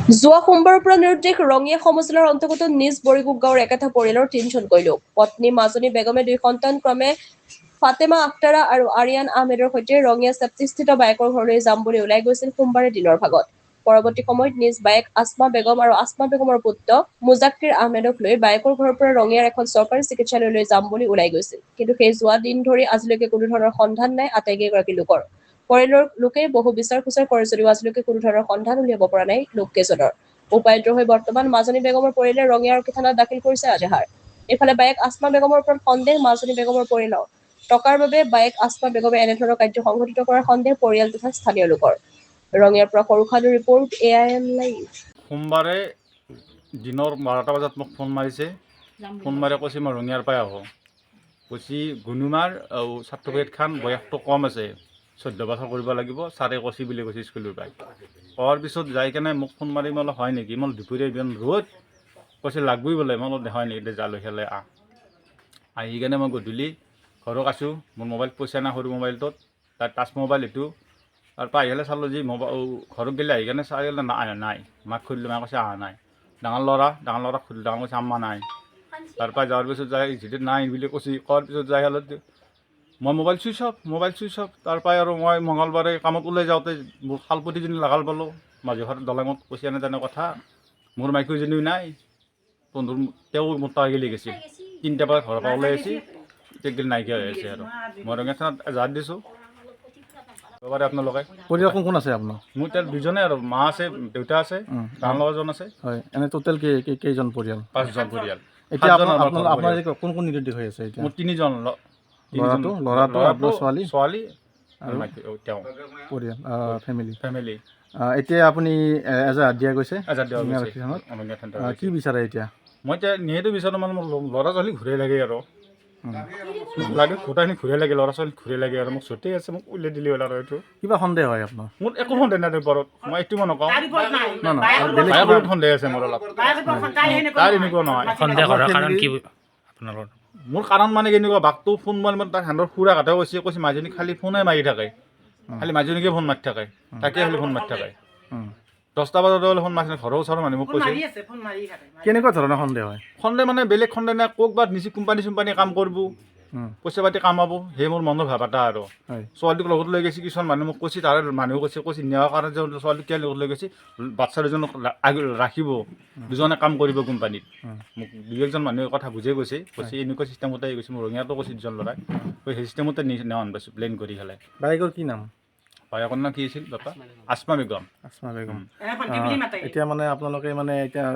যোৱা সোমবাৰৰ পৰা নিৰুদ্দেশ ৰঙিয়া সমজিলাৰ অন্তৰ্গত নিজ বৰিকুক গাঁৱৰ একেটা পৰিয়ালৰ তিনিজনকৈ লোক পত্নী মাজনী বেগমে 2 সন্তান ক্ৰমে ফাতেমা আখতাৰা আৰু আৰিয়ান আহমেদৰ সৈতে ৰঙিয়া চেপ্তিস্থিত বায়েকৰ ঘৰলৈ যাম বুলি ওলাই গৈছিল সোমবাৰে দিনৰ ভাগত। পৰৱৰ্তী সময়ত নিজ বায়েক আসমা বেগম আৰু আসমা বেগমৰ পুত্ৰ মুজাক্কিৰ আহমেদক লৈ বায়েকৰ ঘৰৰ পৰা ৰঙিয়াৰ এখন চৰকাৰী চিকিৎসালয়লৈ যাম বুলি ওলাই গৈছিল। কিন্তু সেই যোৱা দিন ধৰি আজিলৈকে কোনো ধৰণৰ সন্ধান নাই আটাইকেইগৰাকী লোকৰ। পৰিয়ালৰ লোকে বহু বিচাৰ খোচাৰ কৰে যদিও আজিলৈকে কোনো ধৰণৰ সন্ধান উলিয়াব পৰা নাই লোককেইজনৰ। উপায়ন্তৰ হৈ বৰ্তমান মাজনী বেগমৰ পৰিয়ালে ৰঙিয়া আৰক্ষী থানাত দাখিল কৰিছে এজাহাৰ। ইফালে বায়েক আসমা বেগমৰ ওপৰত সন্দেহ মাজনী বেগমৰ পৰিয়ালৰ। টকাৰ বাবে বায়েক আসমা বেগমে এনেধৰণৰ কাৰ্য সংঘটিত কৰাৰ সন্দেহ পৰিয়াল তথা স্থানীয় লোকৰ। ৰঙিয়াৰ পৰা সৰুখাদুৰ ৰিপৰ্ট AIM লাইভ। সোমবাৰে দিনৰ 12টা বজাত মোক ফোন মাৰিছে। ফোন মাৰি কৈছে মই ৰঙিয়াৰ পৰাই আহোঁ। কৈছে গুনুমাৰ আৰু চাৰ্টিফিকেট খান বয়সটো কম আছে, 14 বছৰ কৰিব লাগিব, ছাৰে কৈছে বুলি কৈছে স্কুলৰ পৰাই। কোৱাৰ পিছত যাই কেনে মোক ফোন মাৰি মই হয় নেকি, মই দুপৰীয়া ইমান ৰ'দ কৈছে লাগবই বোলে, মই হয় নেকি দে জালৈ খেলে আহি কেনে মই গধূলি ঘৰত আছোঁ। মোৰ মোবাইল পইচা নাই সৰু মোবাইলটোত, তাৰ টাচ মোবাইল এইটো। তাৰপৰা আহি পেলাই চালোঁ যে ঘৰত গ'লে আহি কেনে চাই নাই। মাক খুজিলোঁ, মায়ে কৈছে অহা নাই। ডাঙৰ ল'ৰাক সুধিলোঁ, ডাঙৰ কৈছে আম্মা নাই। তাৰপৰা যোৱাৰ পিছত যাই যেতিয়া নাই বুলি কৈছে, কোৱাৰ পিছত যাই হ'লে মই মোবাইল চুইচ অফ। তাৰপৰা আৰু মই মঙলবাৰে কামত ওলাই যাওঁতে মোৰ শালপতিজনী লগাল পালোঁ মাজুঘাট দলঙত। কৈছে এনে কথা, মোৰ মাইকীজনীও নাই, তেওঁ মোৰ তাৰ গেলি গৈছিল। 3টা বজাত ঘৰৰ পৰা ওলাই আহিছে, তেতিয়া নাইকিয়া হৈ আছে আৰু মই ৰঙিয়া থানাত এজাহাৰ দিছোঁ। আপোনালোকে পৰিয়াল কোন কোন আছে আপোনাৰ? মোৰ তাৰ দুজনে আৰু মা আছে, দেউতা আছে, ডাঙৰ ল'ৰাজন আছে। হয়, এনে টোটেল কেইজন পৰিয়াল? 5জন পৰিয়াল। এতিয়া আপোনাৰ কোন কোন নিৰুদ্দেশ হৈ আছে এতিয়া? মোৰ 3জন, ল'ৰাটো আপোনাৰ ছোৱালী আৰু তেওঁ পৰিয়াল ফেমিলি। এতিয়া আপুনি এজাহাৰ দিয়া গৈছে কি বিচাৰে এতিয়া? মই এতিয়া নিহেতু বিচাৰোঁ মানে মোৰ ল'ৰা ছোৱালী ঘূৰাই লাগে আৰু গোটাখিনি ঘূৰাই লাগে, ল'ৰা ছোৱালী ঘূৰাই লাগে আৰু মোক ছুটি আছে, মোক উলিয়াই দিলে হ'ল আৰু এইটো। কিবা সন্দেহ হয় আপোনাৰ? মোৰ একো সন্দেহ নাই ওপৰত, মই এইটো মই নকওঁ। বেলেগ সন্দেহ আছে মোৰ অলপ, তাৰ এনেকুৱা নহয়। মোৰ কাৰণ মানে কেনেকুৱা, বাঘটো ফোন মাৰি তাৰ হাতৰ খুৰা কাটে কৈছে মাজনী খালি ফোনে মাৰি থাকে, খালি মাজনীকে ফোন মাৰি থাকে, তাকে খালি ফোন মাৰি থাকে। 10টা বজাত হ'লে ফোন মাৰিছে, ঘৰৰ ওচৰৰ মানুহ মোক কৈছে। কেনেকুৱা ধৰণৰ সন্দেহ হয়? সন্দেহ মানে বেলেগ সন্দেহ নাই, ক'ৰবাত নিচি কোম্পানী কাম কৰিব, পইচা পাতি কামাব, সেই মোৰ মনৰ ভাৱ এটা আৰু। ছোৱালীটোক লগত লৈ গৈছে, কিছুমান মানুহ মোক কৈছে, তাৰে মানুহে কৈছে নিয়াৰ কাৰণে যে ছোৱালীটোক কিয় লগত লৈ গৈছে, বাচ্ছা দুজনক ৰাখিব, দুজনে কাম কৰিব কোম্পানীত। মোক 2-1জন মানুহে কথা বুজাই কৈছে এনেকুৱা চিষ্টেমতে গৈছে। মোৰ ৰঙিয়াতো কৈছে 2জন ল'ৰাই, সেই চিষ্টেমতে নেওয়া পাইছোঁ প্লেন কৰি খেলাই। বায়েকৰ কি নাম? বায়েকৰ নাম কি আছিল বাপা? আসমা বেগম। এতিয়া মানে আপোনালোকে মানে এতিয়া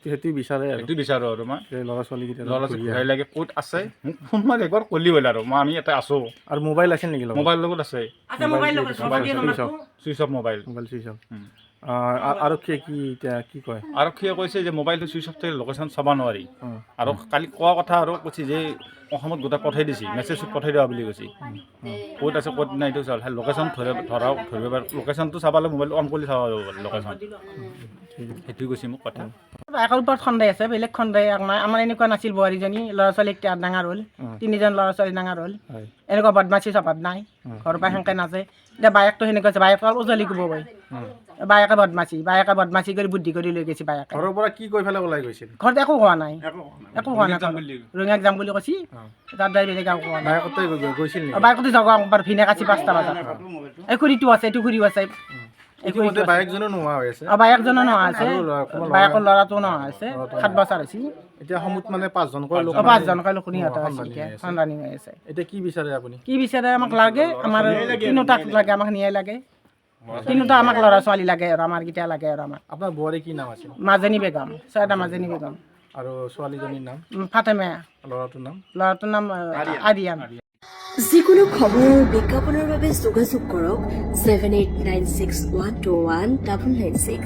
সেইটো বিচাৰে আৰু? এইটো বিচাৰোঁ আৰু মই ল'ৰা ছোৱালী ঘূৰাই লাগে, ক'ত আছে মোক ফোন মাৰি একবাৰ ক'লি হ'ল আৰু আমি ইয়াতে আছোঁ। আৰু মোবাইল আছিল নেকি? মোবাইল লগত আছে, চুইচ অফ মোবাইল। আৰক্ষীয়ে এতিয়া কি কয়? আৰক্ষীয়ে কৈছে যে মোবাইলটো চুইচ অফ থাকিলে লোকেশ্যন চাব নোৱাৰি, আৰু কালি কোৱা কথা আৰু কৈছে যে অসমত গোটেই পঠাই দিছে, মেছেজ পঠাই দিয়া বুলি কৈছে। ক'ত আছে ক'ত নাই এইটো লোকেশ্যন ধৰিব পাৰ, লোকেশ্যনটো চাবলৈ মোবাইলটো অন কৰি চাব পাৰিব লোকেশ্যন, সেইটোৱে কৈছে মোক কথা। বায়েকৰ ওপৰত সন্দেহ আছে, বেলেগ সন্দেহ নাই। আমাৰ এনেকুৱা নাছিল, বোৱাৰীজনী ল'ৰা ছোৱালী ডাঙৰ হ'ল, 3জন ল'ৰা ছোৱালী ডাঙৰ হ'ল, এনেকুৱা বদমাচি স্বভাৱ নাই, ঘৰৰ পৰা সেনেকৈ নাযায়। এতিয়া বায়েকটো সেনেকুৱা আছে, বায়েকৰ উজলি ক'ব পাৰি, বায়েকে বদমাচি কৰি বুদ্ধি কৰি লৈ গৈছে। বায়েকে ঘৰৰ পৰা কি কৈ পেলাই ওলাই গৈছিল? ঘৰত একো হোৱা নাই, ৰঙিয়াক যাম বুলি কৈছি, তাত যাই বেলেগ একো হোৱা নাই। গৈছিল বায়েকতো যাব ভিনেক আছে 5টা বজাত, এই খুৰীটো আছে, এইটো খুৰীও আছে, বায়েকজনো নোহোৱা হৈ আছে, বায়েকজনো নোহোৱা আছে, বায়েকৰ ল'ৰাটো নোহোৱা হৈছে, 7 বছৰ হৈছে। এতিয়া সমুত মানে 5জনকৈ লোক, 5জনকৈ লোক সন্ধানী হৈ আছে। এতিয়া কি বিচাৰে আপুনি? কি বিচাৰে? আমাক লাগে, আমাৰ তিনিওটাক লাগে, আমাক নিয়াই লাগে, তিনিওটা আমাক ল'ৰা ছোৱালী লাগে আৰু আমাৰ কেইটা লাগে আৰু আমাক। আপোনাৰ বোৱাৰী কি নাম আছিল? মাজনী বেগম, ছয়টা মাজনী বেগম। আৰু ছোৱালীজনীৰ নাম? ফাতেমা। ল'ৰাটোৰ নাম আৰিয়ান। যিকোনো খবৰ আৰু বিজ্ঞাপনৰ বাবে যোগাযোগ কৰক 7896121996।